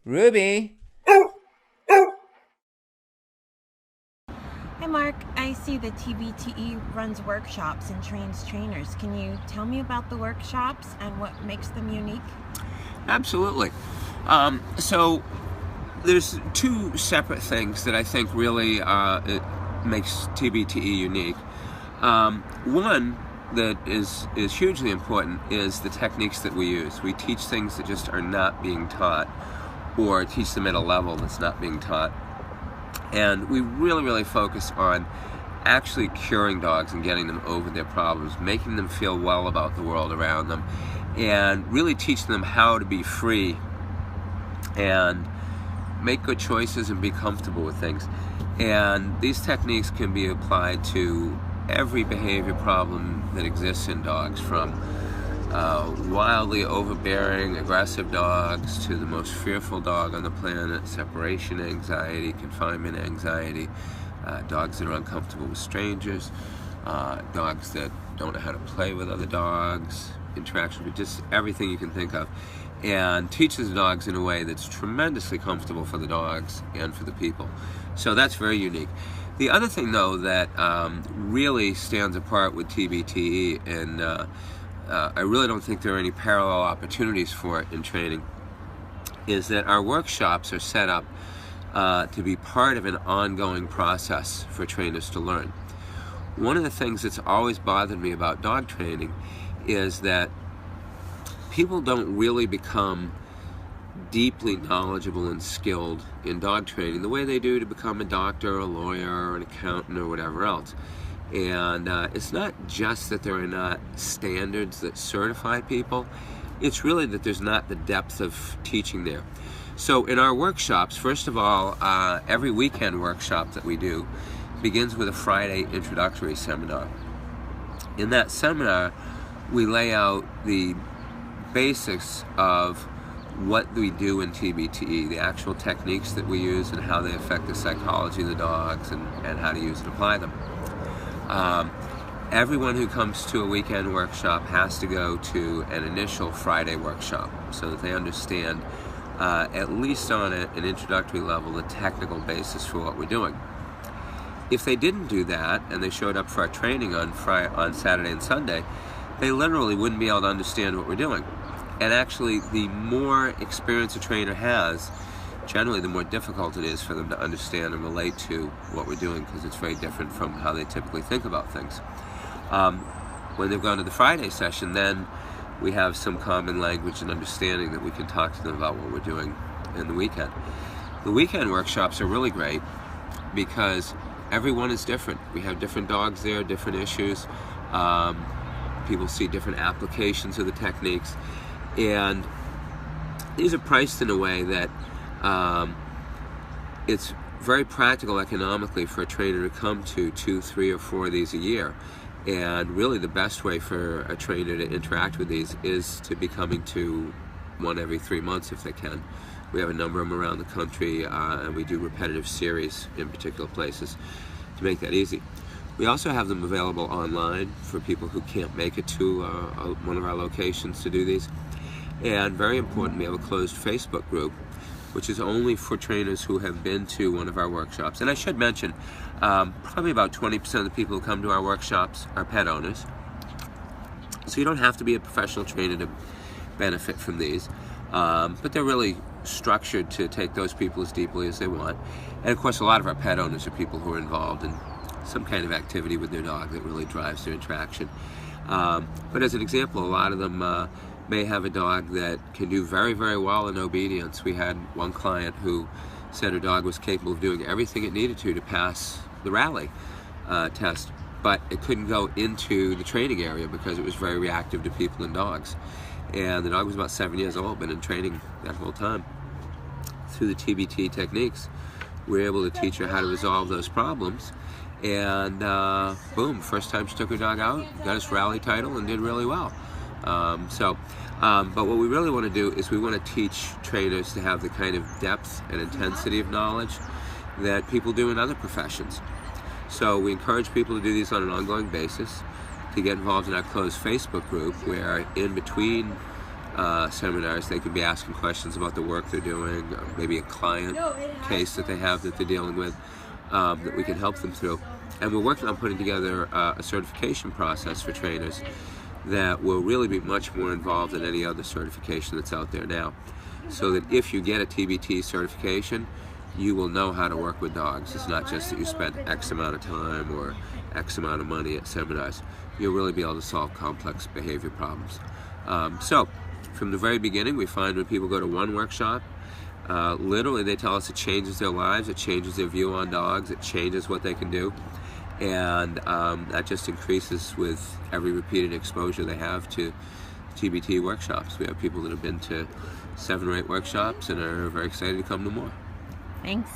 Ruby? Hi Mark, I see that TBTE runs workshops and trains trainers. Can you tell me about the workshops and what makes them unique? Absolutely. So there's two separate things that I think really it makes TBTE unique. One that is hugely important is the techniques that we use. We teach things that just are not being taught, or teach them at a level that's not being taught. And we really focus on actually curing dogs and getting them over their problems, making them feel well about the world around them, and really teaching them how to be free and make good choices and be comfortable with things. And these techniques can be applied to every behavior problem that exists in dogs, from wildly overbearing, aggressive dogs to the most fearful dog on the planet, separation anxiety, confinement anxiety, dogs that are uncomfortable with strangers, dogs that don't know how to play with other dogs, interaction with just everything you can think of, and teaches the dogs in a way that's tremendously comfortable for the dogs and for the people. So that's very unique. The other thing, though, that really stands apart with TBTE, and I really don't think there are any parallel opportunities for it in training, is that our workshops are set up to be part of an ongoing process for trainers to learn. One of the things that's always bothered me about dog training is that people don't really become deeply knowledgeable and skilled in dog training the way they do to become a doctor, a lawyer, or an accountant, or whatever else. And it's not just that there are not standards that certify people, it's really that there's not the depth of teaching there. So in our workshops, first of all, every weekend workshop that we do begins with a Friday introductory seminar. In that seminar, we lay out the basics of what we do in TBTE, the actual techniques that we use and how they affect the psychology of the dogs, and how to use and apply them. Everyone who comes to a weekend workshop has to go to an initial Friday workshop so that they understand, at least on an introductory level, the technical basis for what we're doing. If they didn't do that and they showed up for our training on Saturday and Sunday, they literally wouldn't be able to understand what we're doing. And actually, the more experience a trainer has, generally the more difficult it is for them to understand and relate to what we're doing, because it's very different from how they typically think about things. When they've gone to the Friday session, then we have some common language and understanding that we can talk to them about what we're doing in the weekend. The weekend workshops are really great because everyone is different. We have different dogs there, different issues. People see different applications of the techniques. And these are priced in a way that it's very practical economically for a trainer to come to 2, 3, or 4 of these a year. And really the best way for a trainer to interact with these is to be coming to one every 3 months if they can. We have a number of them around the country, and we do repetitive series in particular places to make that easy. We also have them available online for people who can't make it to one of our locations to do these. And very important, we have a closed Facebook group, which is only for trainers who have been to one of our workshops. And I should mention, probably about 20% of the people who come to our workshops are pet owners. So you don't have to be a professional trainer to benefit from these. But they're really structured to take those people as deeply as they want. And of course, a lot of our pet owners are people who are involved in some kind of activity with their dog that really drives their interaction. But as an example, a lot of them may have a dog that can do very well in obedience. We had one client who said her dog was capable of doing everything it needed to pass the rally test, but it couldn't go into the training area because it was very reactive to people and dogs. And the dog was about 7 years old, been in training that whole time. Through the TBT techniques, we were able to teach her how to resolve those problems. And boom, first time she took her dog out, got us rally title, and did really well. But what we really want to do is we want to teach trainers to have the kind of depth and intensity of knowledge that people do in other professions. So we encourage people to do these on an ongoing basis, to get involved in our closed Facebook group, where in between seminars. They could be asking questions about the work they're doing, or maybe a client case that they have that they're dealing with, that we can help them through. And we're working on putting together a certification process for trainers that will really be much more involved than any other certification that's out there now. So that if you get a TBT certification, you will know how to work with dogs. It's not just that you spend X amount of time or X amount of money at seminars. You'll really be able to solve complex behavior problems. So, from the very beginning, we find when people go to one workshop, literally they tell us it changes their lives, it changes their view on dogs, it changes what they can do. And that just increases with every repeated exposure they have to TBTE workshops. We have people that have been to 7 or 8 workshops and are very excited to come to more. Thanks.